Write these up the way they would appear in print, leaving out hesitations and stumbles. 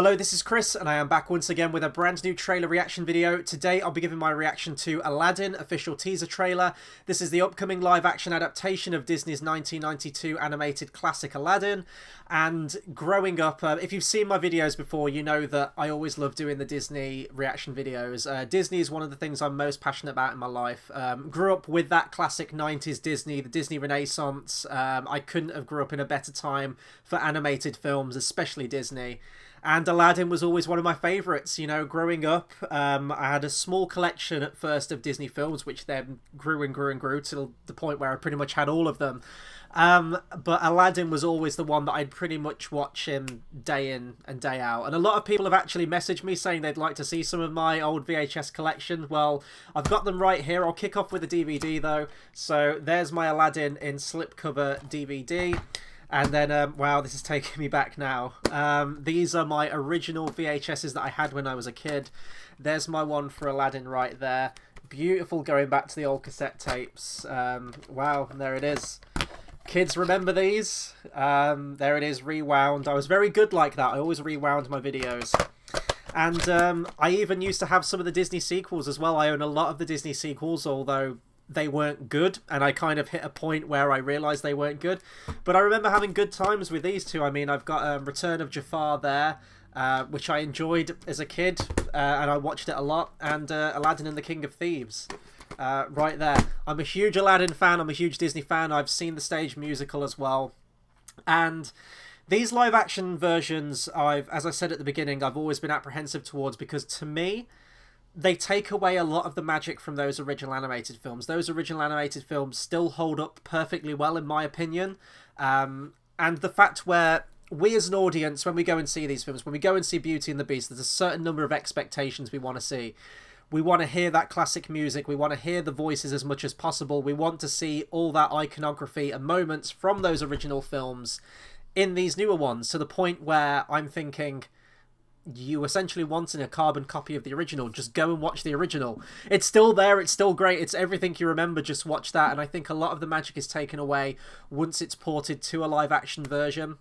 Hello, this is Chris, and I am back once again with a brand new trailer reaction video. Today I'll be giving my reaction to Aladdin official teaser trailer. This is the upcoming live-action adaptation of Disney's 1992 animated classic Aladdin. And growing up, if you've seen my videos before, you know that I always love doing the Disney reaction videos. Disney is one of the things I'm most passionate about in my life. Grew up with that classic 90s Disney, the Disney Renaissance. I couldn't have grew up in a better time for animated films, especially Disney. And Aladdin was always one of my favourites, you know, growing up. I had a small collection at first of Disney films, which then grew and grew and grew to the point where I pretty much had all of them. But Aladdin was always the one that I'd pretty much watch him day in and day out. And a lot of people have actually messaged me saying they'd like to see some of my old VHS collection. Well, I've got them right here. I'll kick off with the DVD though. So there's my Aladdin in slipcover DVD. And then, wow, this is taking me back now. These are my original VHSs that I had when I was a kid. There's my one for Aladdin right there. Beautiful, going back to the old cassette tapes. Wow, there it is. Kids remember these? There it is, rewound. I was very good like that. I always rewound my videos. And I even used to have some of the Disney sequels as well. I own a lot of the Disney sequels, although they weren't good, and I kind of hit a point where I realised they weren't good. But I remember having good times with these two. I mean, I've got Return of Jafar there, which I enjoyed as a kid, and I watched it a lot, and Aladdin and the King of Thieves. Right there. I'm a huge Aladdin fan, I'm a huge Disney fan, I've seen the stage musical as well. And these live action versions, as I said at the beginning, I've always been apprehensive towards, because to me, they take away a lot of the magic from those original animated films. Those original animated films still hold up perfectly well, in my opinion. And the fact where we as an audience, when we go and see these films, when we go and see Beauty and the Beast, there's a certain number of expectations we want to see. We want to hear that classic music. We want to hear the voices as much as possible. We want to see all that iconography and moments from those original films in these newer ones, to the point where I'm thinking, you essentially wanting a carbon copy of the original. Just go and watch the original. It's still there, it's still great, it's everything you remember, just watch that. And I think a lot of the magic is taken away once it's ported to a live action version.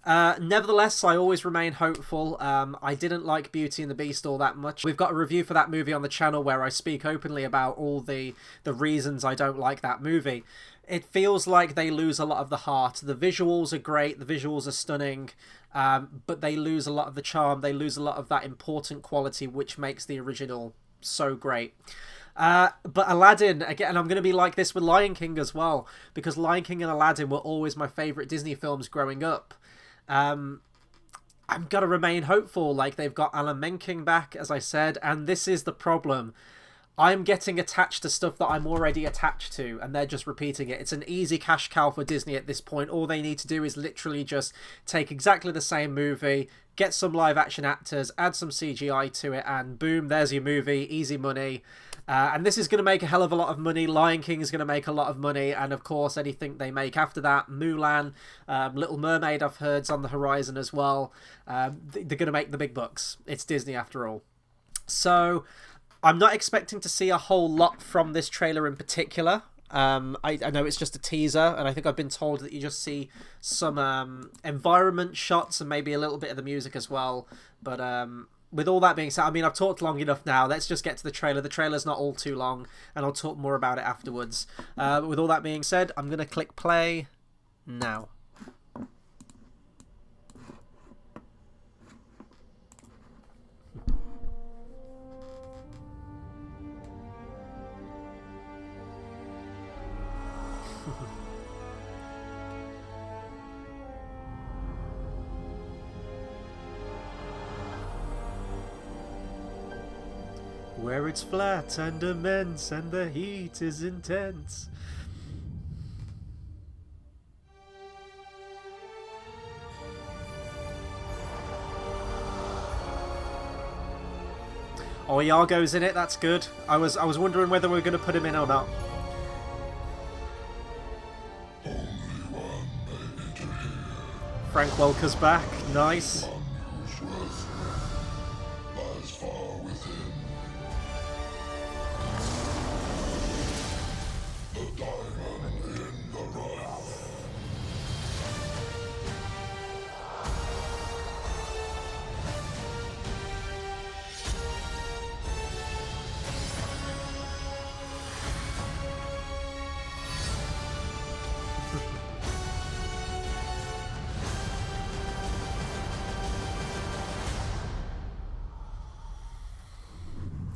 Nevertheless, I always remain hopeful. I didn't like Beauty and the Beast all that much. We've got a review for that movie on the channel where I speak openly about all the reasons I don't like that movie. It feels like they lose a lot of the heart. The visuals are great, the visuals are stunning, but they lose a lot of the charm, they lose a lot of that important quality which makes the original so great. But Aladdin, again, I'm going to be like this with Lion King as well, because Lion King and Aladdin were always my favourite Disney films growing up. I'm going to remain hopeful. Like, they've got Alan Menken back, as I said, and this is the problem. I'm getting attached to stuff that I'm already attached to, and they're just repeating it. It's an easy cash cow for Disney at this point. All they need to do is literally just take exactly the same movie, get some live action actors, add some CGI to it, and boom, there's your movie. Easy money. And this is going to make a hell of a lot of money. Lion King is going to make a lot of money, and of course anything they make after that. Mulan, Little Mermaid, I've heard, is on the horizon as well. They're going to make the big bucks. It's Disney after all. So I'm not expecting to see a whole lot from this trailer in particular. I know it's just a teaser, and I think I've been told that you just see some environment shots and maybe a little bit of the music as well. But with all that being said, I mean, I've talked long enough now. Let's just get to the trailer. The trailer's not all too long, and I'll talk more about it afterwards. But with all that being said, I'm going to click play now. Where it's flat and immense and the heat is intense. Oh, Iago's in it, that's good. I was wondering whether we were going to put him in or not. Frank Welker's back, nice.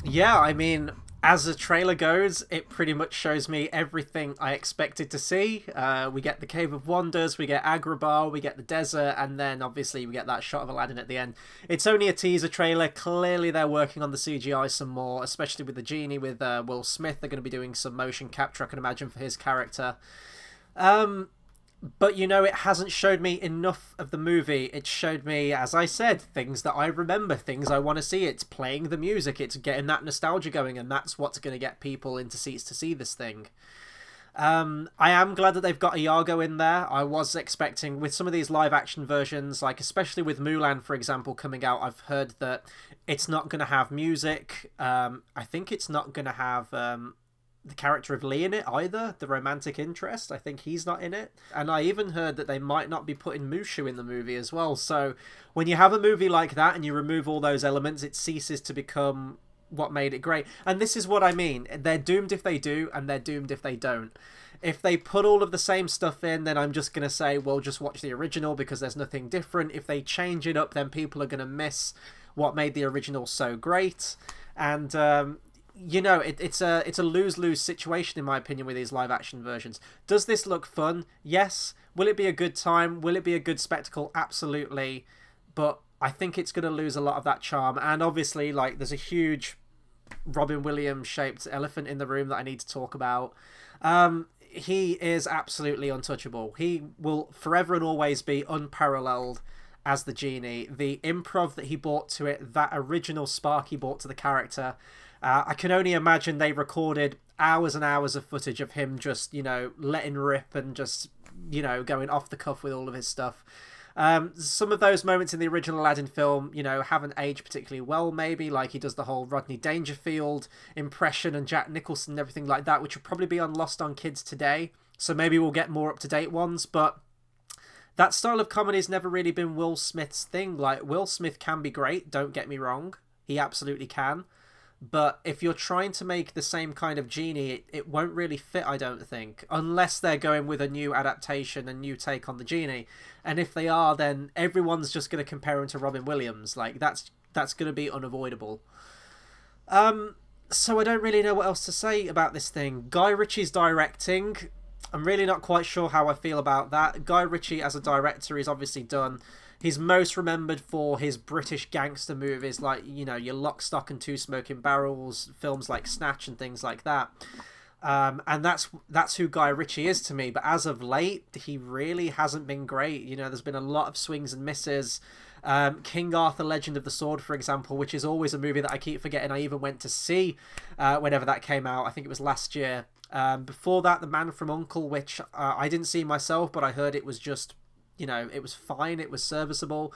Yeah, I mean, as the trailer goes, it pretty much shows me everything I expected to see. We get the Cave of Wonders, we get Agrabah, we get the desert, and then obviously we get that shot of Aladdin at the end. It's only a teaser trailer. Clearly they're working on the CGI some more, especially with the genie, with Will Smith. They're going to be doing some motion capture, I can imagine, for his character. But, you know, it hasn't showed me enough of the movie. It showed me, as I said, things that I remember, things I want to see. It's playing the music. It's getting that nostalgia going, and that's what's going to get people into seats to see this thing. I am glad that they've got Iago in there. I was expecting, with some of these live-action versions, like especially with Mulan, for example, coming out, I've heard that it's not going to have music. I think it's not going to have... the character of Lee in it either, the romantic interest. I think he's not in it. And I even heard that they might not be putting Mushu in the movie as well. So when you have a movie like that and you remove all those elements, it ceases to become what made it great. And this is what I mean. They're doomed if they do, and they're doomed if they don't. If they put all of the same stuff in, then I'm just going to say, well, just watch the original because there's nothing different. If they change it up, then people are going to miss what made the original so great. And you know, it's a lose-lose situation in my opinion with these live-action versions. Does this look fun? Yes. Will it be a good time? Will it be a good spectacle? Absolutely. But I think it's going to lose a lot of that charm. And obviously, like, there's a huge Robin Williams-shaped elephant in the room that I need to talk about. He is absolutely untouchable. He will forever and always be unparalleled as the genie. The improv that he brought to it, that original spark he brought to the character... I can only imagine they recorded hours and hours of footage of him just, you know, letting rip and just, you know, going off the cuff with all of his stuff. Some of those moments in the original Aladdin film, you know, haven't aged particularly well, maybe. Like he does the whole Rodney Dangerfield impression and Jack Nicholson and everything like that, which will probably be on Lost on Kids today. So maybe we'll get more up-to-date ones, but... that style of comedy has never really been Will Smith's thing. Like, Will Smith can be great, don't get me wrong. He absolutely can. But if you're trying to make the same kind of genie, it won't really fit, I don't think. Unless they're going with a new adaptation, a new take on the genie. And if they are, then everyone's just going to compare him to Robin Williams. Like, that's going to be unavoidable. So I don't really know what else to say about this thing. Guy Ritchie's directing. I'm really not quite sure how I feel about that. Guy Ritchie, as a director, is obviously done... he's most remembered for his British gangster movies, like, you know, your Lock, Stock and Two Smoking Barrels, films like Snatch and things like that. And that's who Guy Ritchie is to me. But as of late, he really hasn't been great. You know, there's been a lot of swings and misses. King Arthur, Legend of the Sword, for example, which is always a movie that I keep forgetting I even went to see whenever that came out. I think it was last year. Before that, The Man from U.N.C.L.E., which I didn't see myself, but I heard it was just... you know, it was fine, it was serviceable.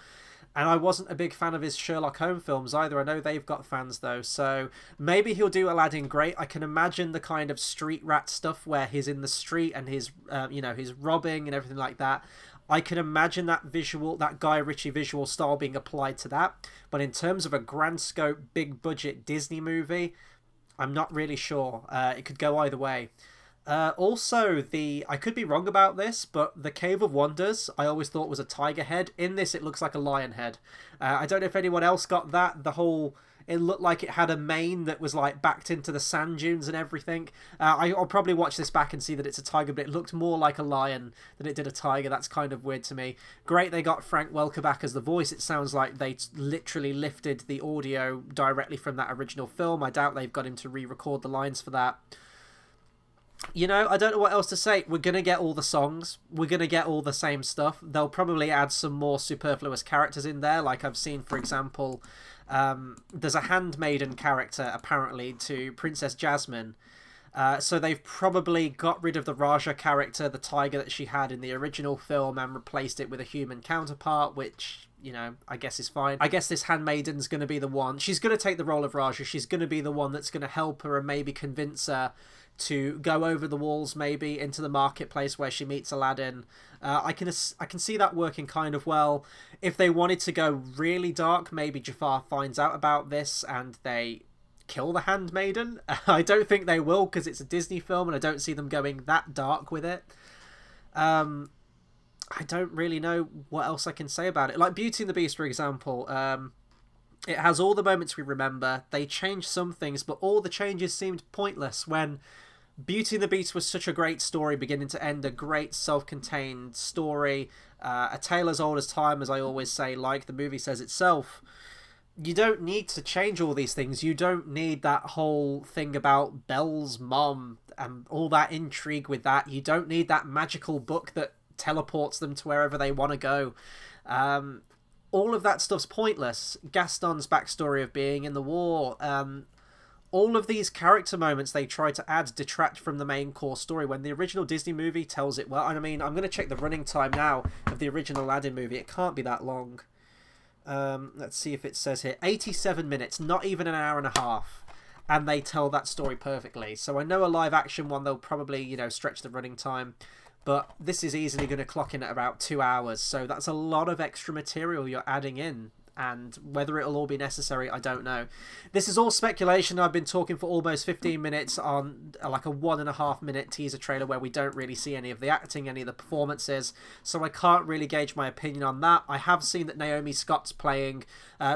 And I wasn't a big fan of his Sherlock Holmes films either. I know they've got fans, though. So maybe he'll do Aladdin great. I can imagine the kind of street rat stuff where he's in the street and his, you know, his robbing and everything like that. I can imagine that visual, that Guy Ritchie visual style being applied to that. But in terms of a grand scope, big budget Disney movie, I'm not really sure. It could go either way. Also, I could be wrong about this, but the Cave of Wonders I always thought was a tiger head. In this, it looks like a lion head. I don't know if anyone else got that. It looked like it had a mane that was like backed into the sand dunes and everything. I'll probably watch this back and see that it's a tiger, but it looked more like a lion than it did a tiger. That's kind of weird to me. Great they got Frank Welker back as the voice. It sounds like they literally lifted the audio directly from that original film. I doubt they've got him to re-record the lines for that. You know, I don't know what else to say. We're going to get all the songs. We're going to get all the same stuff. They'll probably add some more superfluous characters in there. Like I've seen, for example, there's a handmaiden character, apparently, to Princess Jasmine. So they've probably got rid of the Raja character, the tiger that she had in the original film, and replaced it with a human counterpart, which... you know, I guess is fine. I guess this handmaiden's going to be the one. She's going to take the role of Raja. She's going to be the one that's going to help her and maybe convince her to go over the walls, maybe into the marketplace where she meets Aladdin. I can see that working kind of well. If they wanted to go really dark, maybe Jafar finds out about this and they kill the handmaiden. I don't think they will because it's a Disney film and I don't see them going that dark with it. I don't really know what else I can say about it. Like Beauty and the Beast, for example. It has all the moments we remember. They changed some things, but all the changes seemed pointless when Beauty and the Beast was such a great story, beginning to end, a great self-contained story, a tale as old as time, as I always say, like the movie says itself. You don't need to change all these things. You don't need that whole thing about Belle's mom and all that intrigue with that. You don't need that magical book that teleports them to wherever they want to go. All of that stuff's pointless. Gaston's backstory of being in the war, all of these character moments they try to add detract from the main core story when the original Disney movie tells it well. And I mean, I'm going to check the running time now of the original Aladdin movie. It can't be that long. Let's see if it says here. 87 minutes, not even an hour and a half. And they tell that story perfectly. So I know a live action one, they'll probably, you know, stretch the running time. But this is easily going to clock in at about 2 hours. So that's a lot of extra material you're adding in. And whether it'll all be necessary, I don't know. This is all speculation. I've been talking for almost 15 minutes on like a 1.5 minute teaser trailer where we don't really see any of the acting, any of the performances, so I can't really gauge my opinion on that. I have seen that Naomi Scott's playing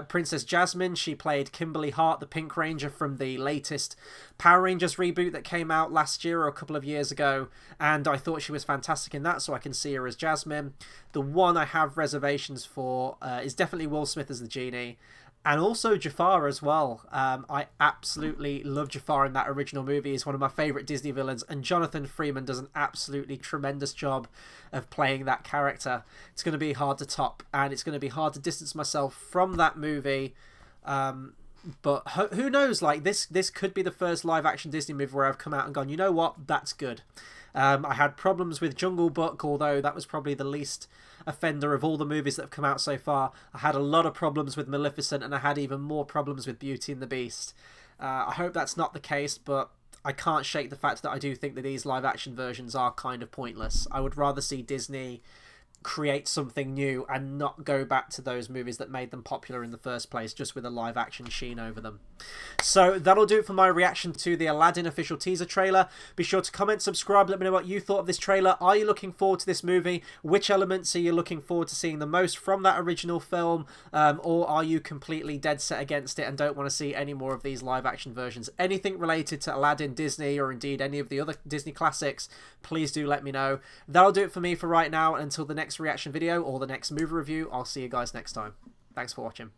Princess Jasmine. She played Kimberly Hart, the Pink Ranger from the latest Power Rangers reboot that came out last year or a couple of years ago, and I thought she was fantastic in that, so I can see her as Jasmine. The one I have reservations for is definitely Will Smith as the genie, and also Jafar as well. I absolutely love Jafar in that original movie. He's one of my favourite Disney villains, and Jonathan Freeman does an absolutely tremendous job of playing that character. It's going to be hard to top, and it's going to be hard to distance myself from that movie. But who knows, like this could be the first live action Disney movie where I've come out and gone, you know what, that's good. I had problems with Jungle Book, although that was probably the least offender of all the movies that have come out so far. I had a lot of problems with Maleficent, and I had even more problems with Beauty and the Beast. I hope that's not the case, but I can't shake the fact that I do think that these live action versions are kind of pointless. I would rather see Disney create something new and not go back to those movies that made them popular in the first place, just with a live action sheen over them. So that'll do it for my reaction to the Aladdin official teaser trailer. Be sure to comment, subscribe, let me know what you thought of this trailer. Are you looking forward to this movie? Which elements are you looking forward to seeing the most from that original film? Or are you completely dead set against it and don't want to see any more of these live action versions? Anything related to Aladdin, Disney, or indeed any of the other Disney classics, please do let me know. That'll do it for me for right now. Until the next reaction video or the next movie review, I'll see you guys next time. Thanks for watching.